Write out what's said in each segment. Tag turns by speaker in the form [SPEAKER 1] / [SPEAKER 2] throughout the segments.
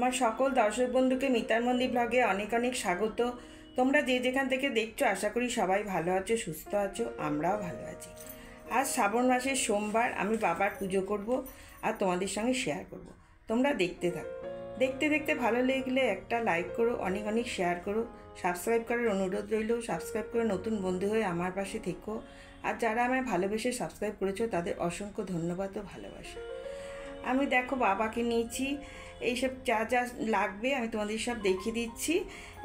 [SPEAKER 1] আমার সকল দর্শক বন্ধুকে মিতার মন্দির ব্লগে অনেক অনেক স্বাগত। তোমরা যে যেখান থেকে দেখছো আশা করি সবাই ভালো আছো, সুস্থ আছো, আমরাও ভালো আছি। আজ শ্রাবণ মাসের সোমবার, আমি বাবার পুজো করব আর তোমাদের সঙ্গে শেয়ার করব। তোমরা দেখতে থাকো। দেখতে দেখতে ভালো লাগলে একটা লাইক করো, অনেক অনেক শেয়ার করো, সাবস্ক্রাইব করার অনুরোধ রইল। সাবস্ক্রাইব করে নতুন বন্ধু হয়ে আমার পাশে থেকো। আর যারা আমায় ভালোবেসে সাবস্ক্রাইব করেছো তাদের অসংখ্য ধন্যবাদ ও ভালোবাসা। আমি দেখো বাবাকে নিয়েছি, এইসব যা যা লাগবে আমি তোমাদের সব দেখিয়ে দিচ্ছি।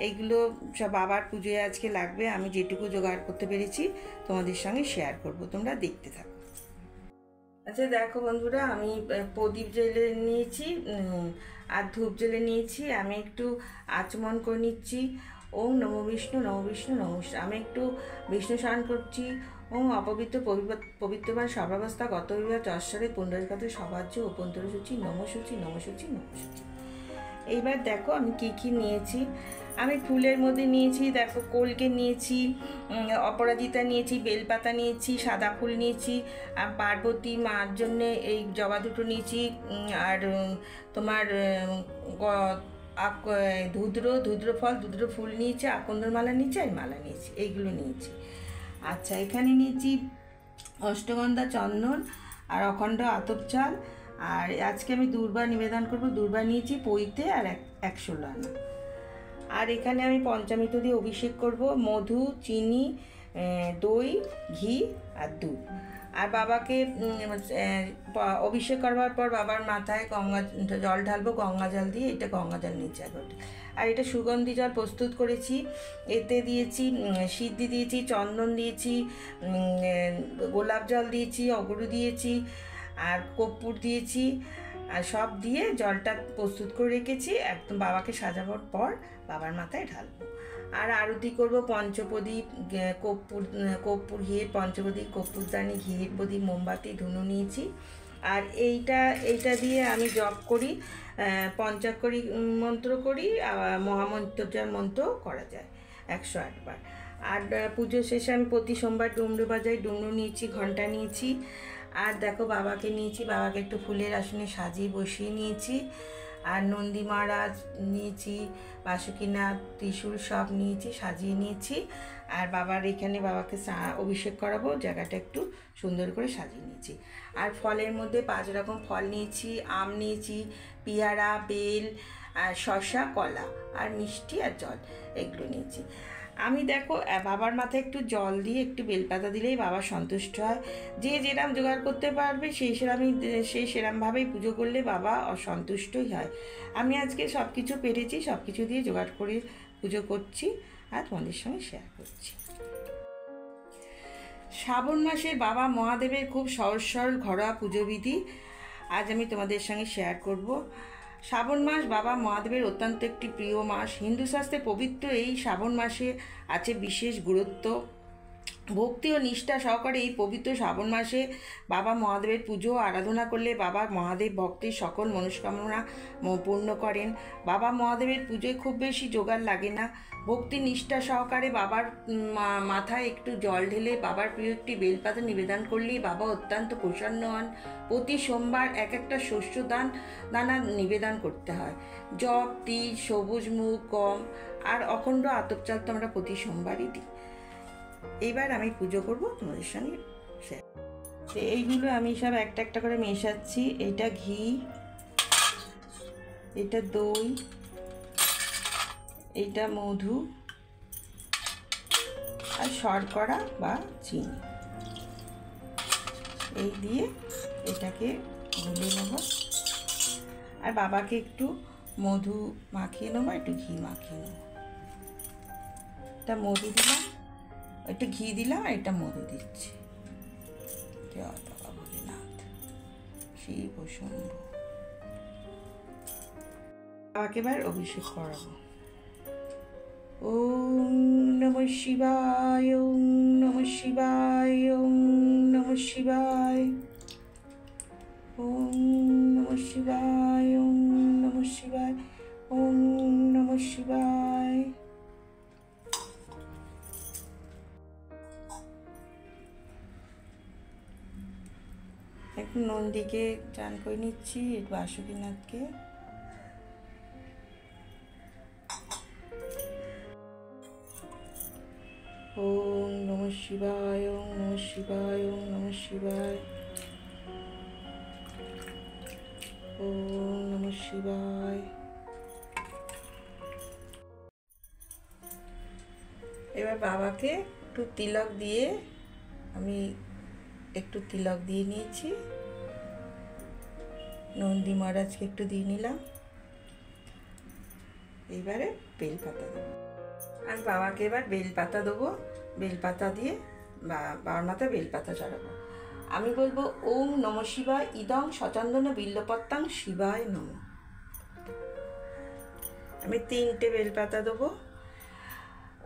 [SPEAKER 1] এইগুলো সব বাবার পুজোয় আজকে লাগবে, আমি যেটুকু জোগাড় করতে পেরেছি তোমাদের সঙ্গে শেয়ার করব, তোমরা দেখতে থাকো। আচ্ছা দেখো বন্ধুরা, আমি প্রদীপ জ্বেলে নিয়েছি আর ধূপ জ্বেলে নিয়েছি। আমি একটু আচমন করে নিচ্ছি। ওম নমো বিষ্ণু, নমো বিষ্ণু, নমো বিষ্ণু। আমি একটু বিষ্ণু স্মরণ করছি। ওম অপবিত্র পবিত্রবান সর্বাবস্থা গত বিবাহ যশ্বরে পুণ্ডরিকাত সবাজ্য অভ্যন্তর সূচি নমো সূচি, নমো সূচি, নমো সূচি। এইবার দেখো আমি কি কি নিয়েছি। আমি ফুলের মধ্যে নিয়েছি, দেখো কলকে নিয়েছি, অপরাজিতা নিয়েছি, বেলপাতা নিয়েছি, সাদা ফুল নিয়েছি, আর পার্বতী মার জন্যে এই জবা দুটো নিয়েছি, আর তোমার ধুদ্র ফল, ধুদ্র ফুল নিয়েছি, আকন্দর মালা নিয়েছি, আর মালা নিয়েছি, এইগুলো নিয়েছি। আচ্ছা, এখানে নিয়েছি অষ্টগন্ধা, চন্দন আর অখণ্ড আতপ চাল। আর আজকে আমি দুর্বা নিবেদন করব। দুর্বা নিয়েছি পইতে আর 116 আনা। আর এখানে আমি পঞ্চামৃত দিয়ে অভিষেক করব, মধু, চিনি, দই, ঘি আর দুধ। আর বাবাকে অভিষেক করবার পর বাবার মাথায় গঙ্গা জল ঢালবো, গঙ্গা জল দিয়ে। এটা গঙ্গা জল নিচে আর এটা সুগন্ধি জল প্রস্তুত করেছি। এতে দিয়েছি সিদ্ধি দিয়েছি, চন্দন দিয়েছি, গোলাপ জল দিয়েছি, অগরু দিয়েছি, আর কর্পূর দিয়েছি, আর সব দিয়ে জলটা প্রস্তুত করে রেখেছি। একদম বাবাকে সাজাবার পর বাবার মাথায় ঢালবো। আর আরতি করব পঞ্চপ্রদীপ, কর্পূর, ঘিয়ের পঞ্চপ্রদীপ, কর্পূরদানি, ঘিয়ের প্রদীপ, মোমবাতি, ধুনো নিয়েছি। আর এইটা দিয়ে আমি জপ করি, পঞ্চাক্ষরী মন্ত্র করি, মহামন্ত্রজার মন্ত্র করা যায় 108 বার। আর পুজো শেষে আমি প্রতি সোমবার ডুমরু বাজাই, ডুমরু নিয়েছি, ঘন্টা নিয়েছি। আর দেখো বাবাকে নিয়েছি, বাবাকে একটু ফুলের আসনে সাজিয়ে বসিয়ে নিয়েছি। আর নন্দী মহারাজ নিয়েছি, বাসুকীনাথ, ত্রিশূল সব নিয়েছি, সাজিয়ে নিয়েছি। আর বাবার এখানে বাবাকে অভিষেক করাবো, জায়গাটা একটু সুন্দর করে সাজিয়ে নিয়েছি। আর ফলের মধ্যে 5 রকম ফল নিয়েছি, আম নিয়েছি, পেয়ারা, বেল, আর শসা, কলা, আর মিষ্টি আর জল, এগুলো নিয়েছি। আমি দেখো বাবার মাথায় একটু জল দিয়ে একটু বেলপাতা দিলেই বাবা সন্তুষ্ট হয়। যে যেরম জোগাড় করতে পারবে সেই সেরমভাবেই পুজো করলে বাবা অসন্তুষ্টই হয়। আমি আজকে সব কিছু পেরেছি, সব কিছু দিয়ে জোগাড় করে পুজো করছি আর তোমাদের সঙ্গে শেয়ার করছি। শ্রাবণ মাসে বাবা মহাদেবের খুব সহজ সরল ঘরোয়া পুজোবিধি আজ আমি তোমাদের সঙ্গে শেয়ার করব। শ্রাবণ মাস বাবা মহাদেবের অত্যন্ত একটি প্রিয় মাস। হিন্দু শাস্ত্রে পবিত্র এই শ্রাবণ মাসে আছে বিশেষ গুরুত্ব। ভক্তি ও নিষ্ঠা সহকারে এই পবিত্র শ্রাবণ মাসে বাবা মহাদেবের পুজো আরাধনা করলে বাবা মহাদেব ভক্তের সকল মনস্কামনা পূর্ণ করেন। বাবা মহাদেবের পুজোয় খুব বেশি জোগাড় লাগে না। ভক্তি নিষ্ঠা সহকারে বাবার মাথায় একটু জল ঢেলে বাবার প্রিয় একটি বেলপাতা নিবেদন করলেই বাবা অত্যন্ত প্রসন্ন হন। প্রতি সোমবার একটা শস্য দানা নিবেদন করতে হয়। জব, তিল, সবুজ মুগ, গম আর অখণ্ড আতপ চাল তো আমরা প্রতি সোমবারই দিই। এইবার আমি পুজো করব তোমাদের সঙ্গে। এইগুলো আমি সব একটা একটা করে মেশাচ্ছি। এটা ঘি, এটা দই, এটা মধু আর শর্করা বা চিনি, এই দিয়ে এটাকে গুলে নেব। আর বাবাকে একটু মধু মাখিয়ে নেবো, একটু ঘি মাখিয়ে নেব। এটা মধু দিলাম, একটু ঘি দিলাম, আর এটা মধু দিচ্ছি। জয় বাবা ভোলেনাথ, শিব শম্ভু। বাবাকে এবার অভিষেক করাবো। ওম নমঃ শিবায়, ওম নমঃ শিবায়, ওম নমঃ শিবায়, ওম নমঃ শিবায়, ওম নমঃ শিবায়, ওম নমঃ শিবায়। একটু নন্দীকে চান করে নিচ্ছি, একটু বাসুকীনাথকে। ওম নমঃ শিবায়, ওম নমঃ শিবায়, ওম নমঃ শিবায়, ওম নমঃ শিবায়। এবার বাবাকে একটু তিলক দিয়ে, আমি একটু তিলক দিয়ে নিয়েছি, নন্দী মহারাজকে একটু দিয়ে নিলাম। এইবারে বেলপাতা দেবো, আমি বাবাকে এবার বেলপাতা দেবো। বেলপাতা দিয়ে বাবার মাথায় বেলপাতা চড়াবো। আমি বলবো ওম নমঃ শিবায় ইদং সচন্দন বিল্বপত্রাং শিবায় নমঃ। আমি 3টে বেলপাতা দেবো।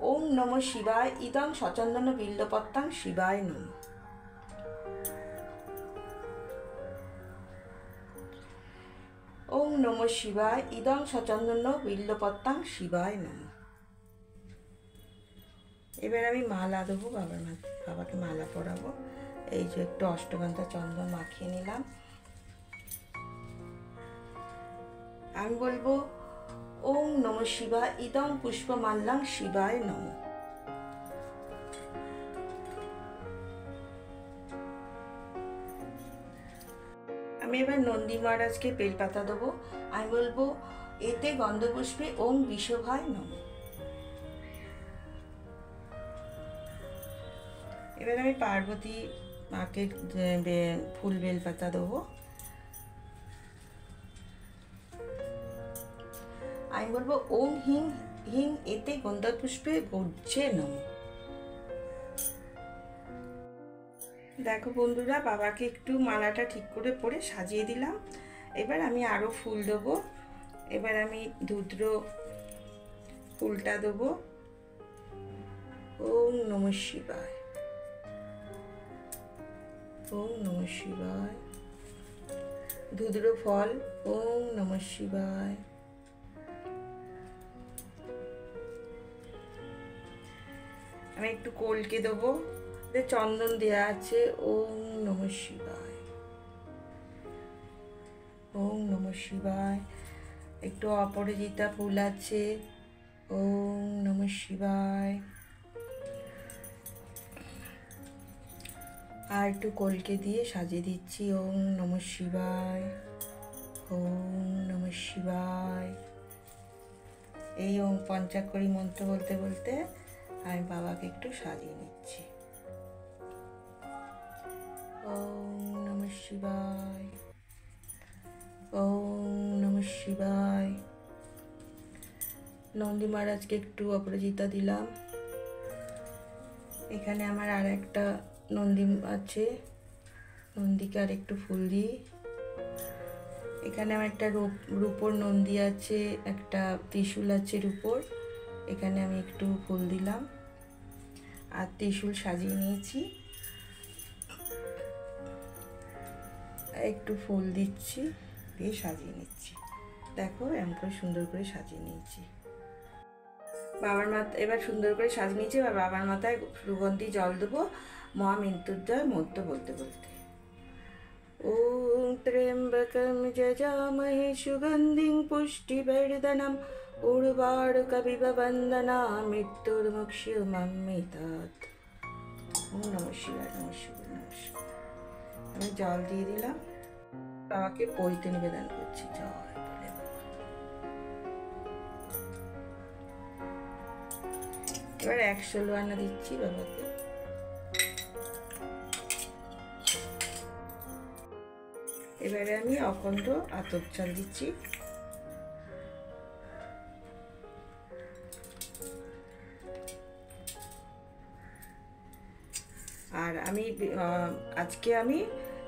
[SPEAKER 1] ওম নমঃ শিবায় ইদং সচন্দন বিল্বপত্রাং শিবায় নমঃ। ওম নমঃ শিবায় ইদং সচন্দন বিল্বপত্রাং শিবায় নমঃ। এবার আমি মালা দেবো বাবাকে মালা পরাবো। এই যে একটু অষ্টগন্ধা চন্দন মাখিয়ে নিলাম। আমি বলবো ওম নমঃ শিবায় ইদং পুষ্পমাল্যাং শিবায় নমঃ। আমি এবার নন্দী মহারাজকে বেলপাতা দেবো। আমি বলবো এতে গন্ধপুষ্পে ওম বিষভায় নমঃ। এবার আমি পার্বতী মাকে ফুল বেলপাতা দেবো। আমি বলবো ওম হিং হিং এতে গন্ধপুষ্পে গর্জে নমঃ। দেখো বন্ধুরা, বাবাকে একটু মালাটা ঠিক করে পরে সাজিয়ে দিলাম। এবার আমি আরও ফুল দেবো। এবার আমি ধুদ্র ফুলটা দেবো। ওম নমঃ শিবায়, ওম নমঃ শিবায়। ধুদ্র ফল, ওম নমঃ শিবায়। আমি একটু কলকে দেবো, চন্দন দেওয়া আছে। ওম নমঃ শিবায়, ওম নমঃ শিবায়। একটু অপরাজিতা ফুল আছে। ওম নমঃ শিবায়। আর একটু কলকে দিয়ে সাজিয়ে দিচ্ছি। ওম নমঃ শিবায়, ওম নমঃ শিবায়। এই ওম পঞ্চাক্ষরী মন্ত্র বলতে বলতে আমি বাবাকে একটু সাজিয়ে নিচ্ছি। ওম নমঃ শিবায়, ওম নমঃ শিবায়। নন্দী মহারাজকে একটু অপরাজিতা দিলাম। এখানে আমার আর একটা নন্দী আছে, নন্দীকে আর একটু ফুল দিই। এখানে আমার একটা রূপোর নন্দী আছে, একটা ত্রিশূল আছে রূপোর, এখানে আমি একটু ফুল দিলাম আর ত্রিশূল সাজিয়ে নিয়েছি। একটু ফুল দিচ্ছি, দিয়ে সাজিয়ে নিচ্ছি। দেখো এমন করে সুন্দর করে সাজিয়ে নিয়েছি। বাবার মাথা এবার সুন্দর করে সাজিয়ে নিয়েছি। এবার বাবার মাথায় সুগন্ধি জল দেবো মহামৃত্যুঞ্জয় মন্ত্র বলতে বলতে। ওম ত্র্যম্বকম যজামহে সুগন্ধিং পুষ্টিবর্ধনম উর্বারুকমিব বন্দনামি মৃত্যুর্মুক্ষীয়মামৃতাৎ। ওম নমঃ শিবায়, নমঃ শিবায়, নমঃ শিবায়। আমি জল দিয়ে দিলাম। বাবাকে পৈতে নিবেদন করছি। জয় বলে বাবা। এবার 116 আনা দিচ্ছি বাবাকে। এবারে আমি অখণ্ড আতপ চাল দিচ্ছি। আর আমি আজকে আমি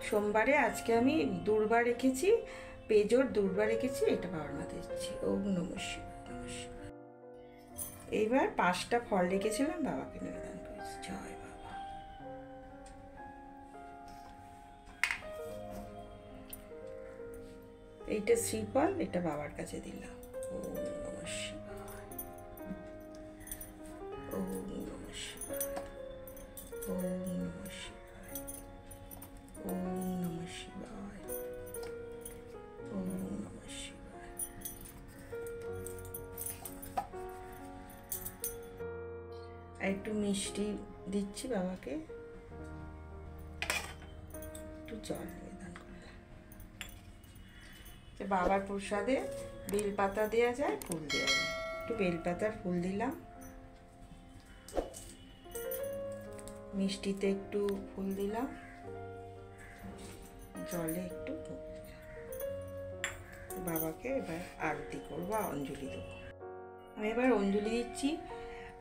[SPEAKER 1] সোমবারে আজকে আমি দূর্বা রেখেছি, পেজোর দূর্বা রেখেছি, এটা বাবার মাথায় দিচ্ছি। ওম নমঃ শিবায়, নমঃ শিবায়। এইবার 5টা ফল রেখেছিলাম, বাবাকে নিবেদন করেছি। জয় বাবা। এইটা শ্রীফল, এটা বাবার কাছে দিলাম। ওম নমঃ শিবায়, ওম নমঃ শিবায়, ওম নমঃ শিবায়, ওম নমঃ শিবায়, ওম নমঃ শিবায়। একটু মিষ্টি দিচ্ছি বাবাকে, একটু জল নিবেদন করলাম। বাবার প্রসাদে বেলপাতা দেওয়া যায়, ফুল দেওয়া যায়, একটু বেলপাতার ফুল দিলাম, মিষ্টিতে একটু ফুল দিলাম, জলে একটু বাবাকে এবার আরতি করবো, অঞ্জলি দেবো। আমি এবার অঞ্জলি দিচ্ছি,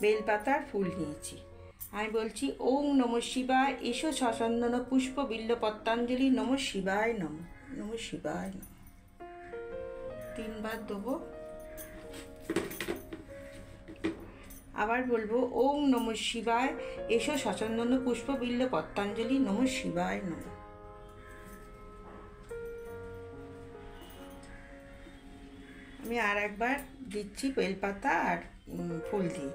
[SPEAKER 1] বেলপাতার ফুল নিয়েছি। আমি বলছি ওং নমঃ শিবায়, এসো সচন্দন পুষ্প বিল্ল পত্রাঞ্জলি, নমঃ শিবায় নম, নমঃ শিবায় নম। 3 বার দেবো। আবার বলবো ওং নমঃ শিবায়, এসো সচন্দন পুষ্প বিল্ল পত্রাঞ্জলি, নমঃ শিবায় নম। আমি আর একবার দিচ্ছি বেলপাতা আর ফুল দিয়ে।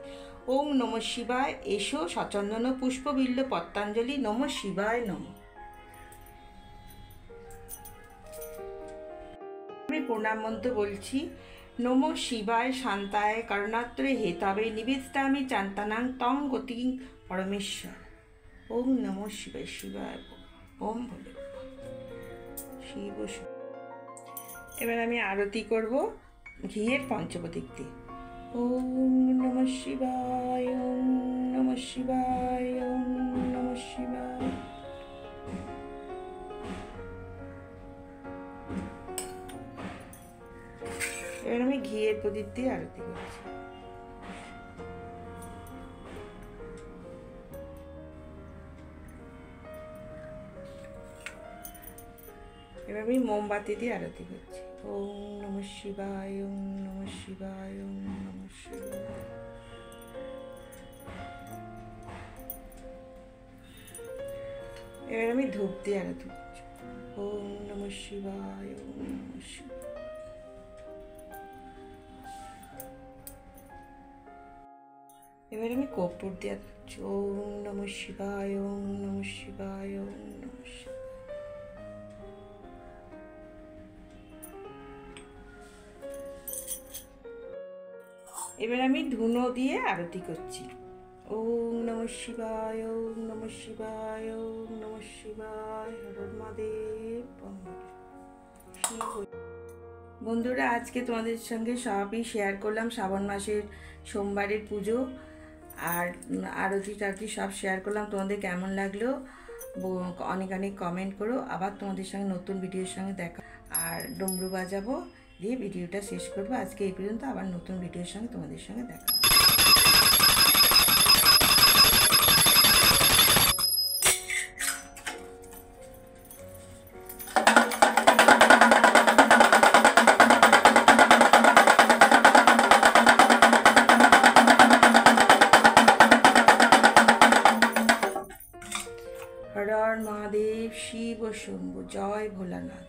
[SPEAKER 1] ওং নমঃ শিবায়, এসো সচন্দন পুষ্প বিল্ল পত্রাঞ্জলি, নমঃ শিবায় নম। আমি প্রণাম মন্ত্র বলছি। নমঃ শিবায় শান্তায় করুণাত্রে হেতাবে নিবেদিতামি চান্তানাং তং গতি পরমেশ্বর। ওম নমঃ শিবায়, শিবায় ওম বলে শিব। এবার আমি আরতি করব ঘিয়ের পঞ্চপ্রদীপ দিয়ে। ওম নমঃ শিবায়, ওম নমঃ শিবায়, ওম নমঃ শিবায়। এবার আমি ঘিয়ের প্রদীপ দিয়ে আরতি করছি। এবার আমি মোমবাতি দিয়ে আরতি করছি। ওম নমঃ শিবায়, ওম নমঃ শিবায়, ওম নমঃ শিবায়। এবার আমি ধূপ দিয়ে আরতি করছি। ওম নমঃ শিবায়, ওম নমঃ শিবায়। এবার আমি কর্পূর দিয়ে দিচ্ছি। ওম নমঃ শিবায়, ওম নমঃ শিবায়, ওম নমঃ শিবায়। এবার আমি ধুনো দিয়ে আরতি করছি। ওম নমঃ শিবায়, ওম নমঃ শিবায়, ওম নমঃ শিবায়, হর মহাদেব। বন্ধুরা, আজকে তোমাদের সঙ্গে সবই শেয়ার করলাম। শ্রাবণ মাসের সোমবারের পুজো আর আরতি টারতি সব শেয়ার করলাম। তোমাদের কেমন লাগলো অনেক অনেক কমেন্ট করো। আবার তোমাদের সঙ্গে নতুন ভিডিওর সঙ্গে দেখা, আর ডমরু বাজাবো দিয়ে ভিডিওটা শেষ করবো। আজকে এই পর্যন্ত, আবার নতুন ভিডিওর সঙ্গে তোমাদের সঙ্গে দেখা। হর হর মহাদেব, শিব শম্ভু, জয় ভোলানাথ।